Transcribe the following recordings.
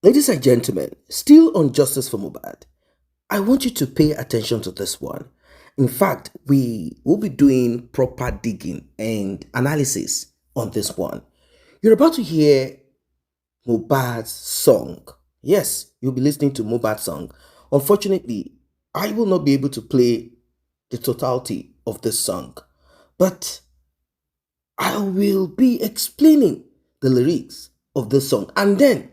Ladies and gentlemen, still on justice for Mohbad, I want you to pay attention to this one. In fact, we will be doing proper digging and analysis on this one. You're about to hear Mohbad's song. Yes, you'll be listening to Mohbad's song. Unfortunately, I will not be able to play the totality of this song, but I will be explaining the lyrics of this song, and then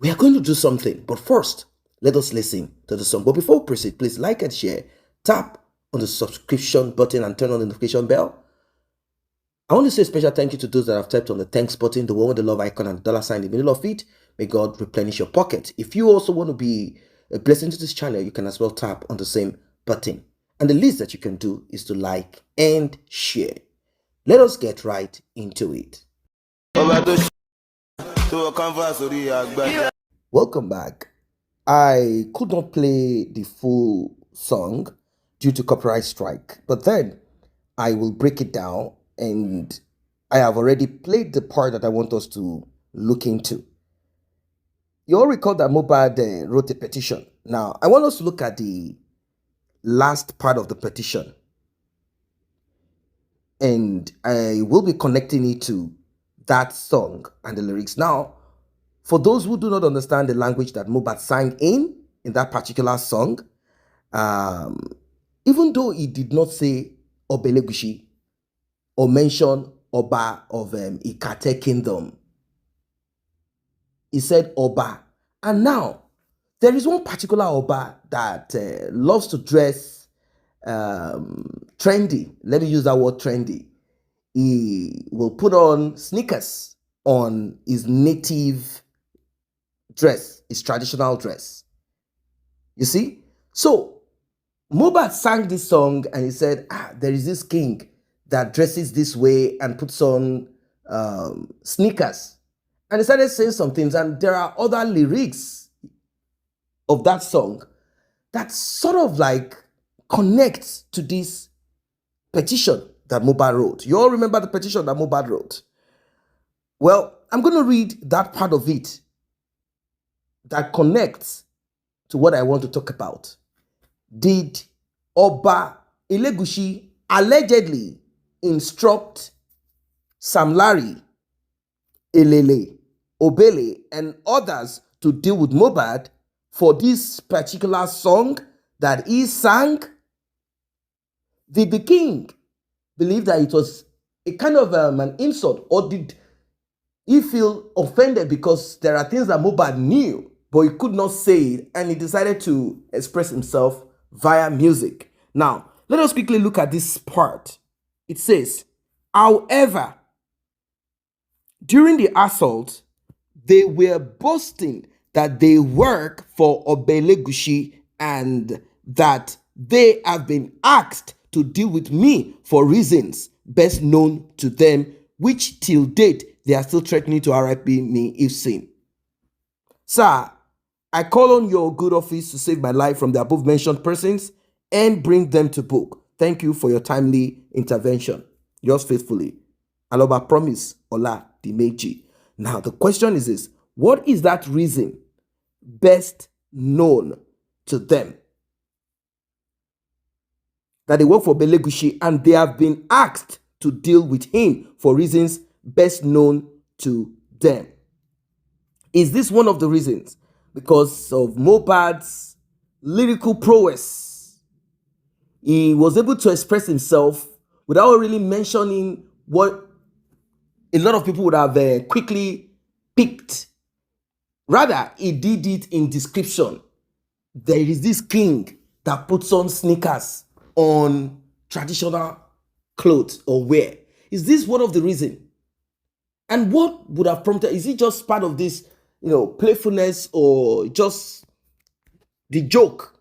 we are going to do something. But first, let us listen to the song. But before we proceed, please like and share, tap on the subscription button and turn on the notification bell. I want to say a special thank you to those that have tapped on the thanks button, the one with the love icon and the $ in the middle of it. May God replenish your pocket. If you also want to be a blessing to this channel, you can as well tap on the same button. And the least that you can do is to like and share. Let us get right into it. Welcome back. I could not play the full song due to copyright strike, but then I will break it down, and I have already played the part that I want us to look into. You all recall that Mohbad wrote a petition. Now, I want us to look at the last part of the petition, and I will be connecting it to that song and the lyrics. Now, for those who do not understand the language that Mohbad sang in that particular song, even though he did not say Obelegushi or mention Oba of Ikate Kingdom, he said Oba. And now, there is one particular Oba that loves to dress trendy. Let me use that word, trendy. He will put on sneakers on his native dress, his traditional dress. You see? So, Mohbad sang this song and he said, there is this king that dresses this way and puts on sneakers. And he started saying some things, and there are other lyrics of that song that sort of like connects to this petition that Mohbad wrote. You all remember the petition that Mohbad wrote? Well, I'm going to read that part of it that connects to what I want to talk about. Did Oba Elegushi allegedly instruct Sam Larry, Elele, Obele, and others to deal with Mohbad for this particular song that he sang? Did the king believe that it was a kind of an insult, or did he feel offended because there are things that Mohbad knew, but he could not say it, and he decided to express himself via music? Now, let us quickly look at this part. It says, however, during the assault, they were boasting that they work for Obelegushi and that they have been asked to deal with me for reasons best known to them, which till date they are still threatening to RIP me if seen. Sir, I call on your good office to save my life from the above mentioned persons and bring them to book. Thank you for your timely intervention. Yours faithfully, Aloba Promise Ola Dimeji. Now the question is this: what is that reason best known to them? That they work for Belegushi and they have been asked to deal with him for reasons best known to them. Is this one of the reasons? Because of Mohbad's lyrical prowess, he was able to express himself without really mentioning what a lot of people would have quickly picked. Rather, he did it in description. There is this king that puts on sneakers on traditional clothes or wear. Is this one of the reasons? And what would have prompted? Is it just part of this, playfulness, or just the joke,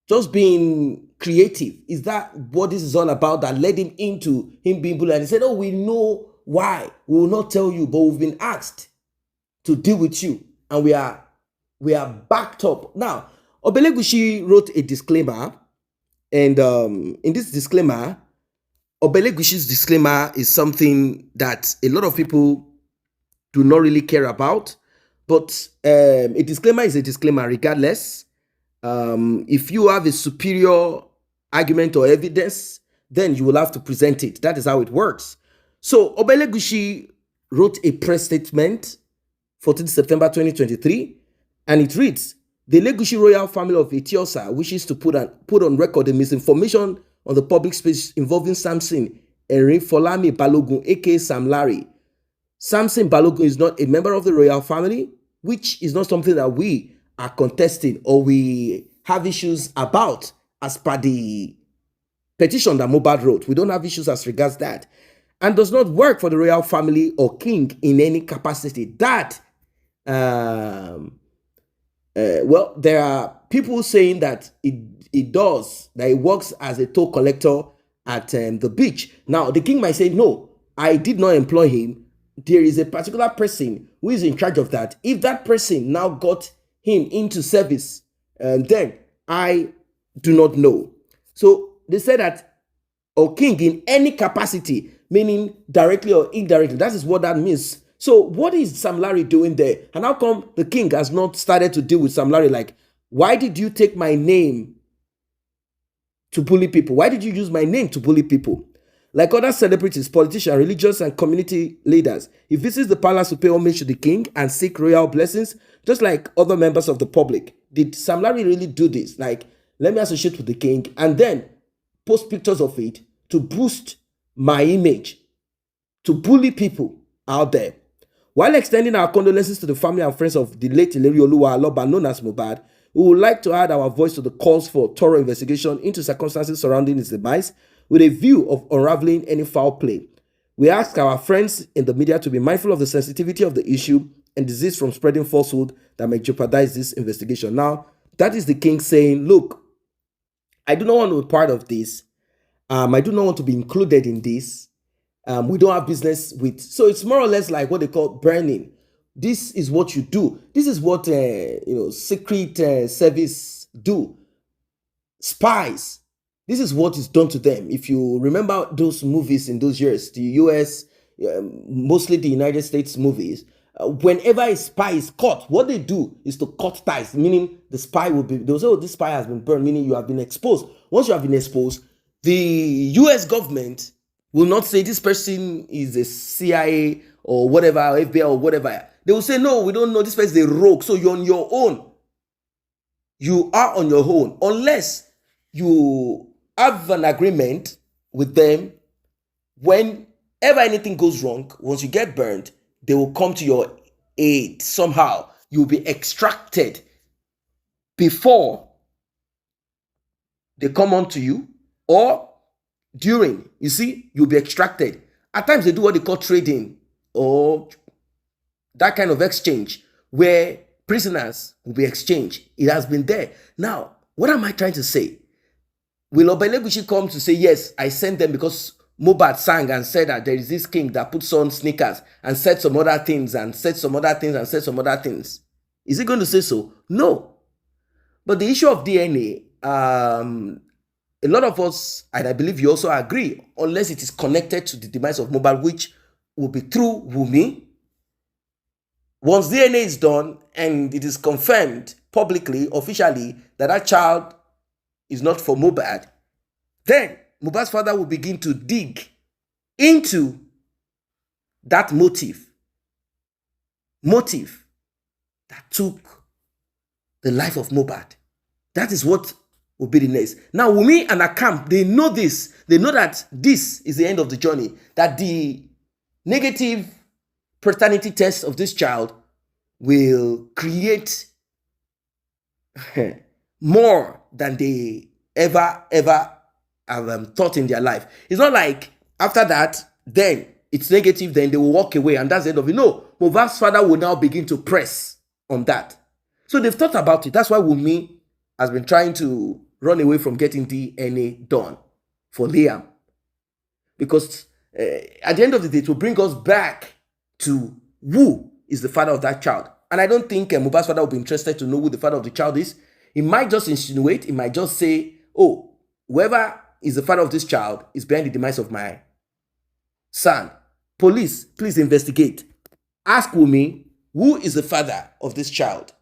just being creative? Is that what this is all about that led him into him being bullied? And he said, oh, we know why. We will not tell you, but we've been asked to deal with you, and we are backed up. Now, Obelegushi wrote a disclaimer, and in this disclaimer, Obelegushi's disclaimer is something that a lot of people do not really care about. But a disclaimer is a disclaimer regardless. If you have a superior argument or evidence, then you will have to present it. That is how it works. So Obelegushi wrote a press statement 14 September 2023, and it reads, the Legushi royal family of Etiosa wishes to put on record the misinformation on the public space involving Samson Erinfolami Balogun, aka Sam Larry. Samson Balogun is not a member of the royal family, which is not something that we are contesting or we have issues about as per the petition that Mohbad wrote. We don't have issues as regards that. And does not work for the royal family or king in any capacity. That, well, there are people saying that it does, that it works as a toll collector at the beach. Now, the king might say, no, I did not employ him. There is a particular person who is in charge of that. If that person now got him into service, then I do not know. So they said that, or king in any capacity, meaning directly or indirectly. That is what that means. So what is Sam Larry doing there? And how come the king has not started to deal with Sam Larry? Like, why did you take my name to bully people? Why did you use my name to bully people? Like other celebrities, politicians, religious and community leaders, he visits the palace to pay homage to the king and seek royal blessings, just like other members of the public. Did Sam Larry really do this? Like, let me associate with the king and then post pictures of it to boost my image, to bully people out there. While extending our condolences to the family and friends of the late Ileri Oluwa Aloba, known as Mohbad, we would like to add our voice to the calls for thorough investigation into circumstances surrounding his demise with a view of unraveling any foul play. We ask our friends in the media to be mindful of the sensitivity of the issue and desist from spreading falsehood that may jeopardize this investigation. Now, that is the king saying, look, I do not want to be part of this. I do not want to be included in this. We don't have business with. So it's more or less like what they call burning. This is what you do. This is what secret service do. Spies. This is what is done to them. If you remember those movies in those years, the US, mostly the United States movies, whenever a spy is caught, what they do is to cut ties, meaning the spy will be, they'll say, oh, this spy has been burned, meaning you have been exposed. Once you have been exposed, the US government will not say this person is a CIA or whatever, FBI or whatever. They will say, no, we don't know, this person is a rogue. So you're on your own. You are on your own. Unless you have an agreement with them, whenever anything goes wrong, once you get burned, they will come to your aid somehow. You'll be extracted before they come on to you, or during, you see, you'll be extracted. At times they do what they call trading or that kind of exchange where prisoners will be exchanged. It has been there. Now, what am I trying to say? Will Obelegushi come to say, yes, I sent them because Mohbad sang and said that there is this king that puts on sneakers and said some other things and said some other things and said some other things? Is he going to say so? No. But the issue of DNA, a lot of us, and I believe you also agree, unless it is connected to the demise of Mohbad, which will be through Wunmi. Once DNA is done and it is confirmed publicly, officially, that that child is not for Mohbad, then Mohbad's father will begin to dig into that motive that took the life of Mohbad. That is what will be the next. Now, Wunmi and Akam, they know this. They know that this is the end of the journey, that the negative paternity test of this child will create more than they ever have thought in their life. It's not like after that, then it's negative, then they will walk away and that's the end of it. No, Mohbad's father will now begin to press on that. So they've thought about it. That's why Wunmi has been trying to run away from getting DNA done for Liam. Because at the end of the day, it will bring us back to who is the father of that child. And I don't think Mohbad's father will be interested to know who the father of the child is. He might just insinuate, he might just say, oh, whoever is the father of this child is behind the demise of my son. Police, please investigate. Ask Wunmi, Who is the father of this child?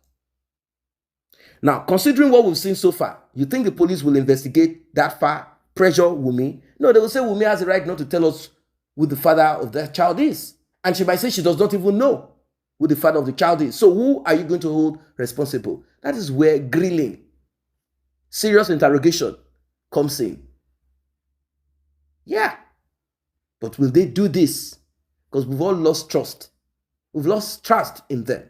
Now, considering what we've seen so far, you think the police will investigate that far, pressure Wunmi? No, they will say Wunmi has the right not to tell us who the father of that child is. And she might say she does not even know who the father of the child is. So who are you going to hold responsible? That is where grilling, serious interrogation comes in. Yeah. But will they do this? Because we've all lost trust. We've lost trust in them.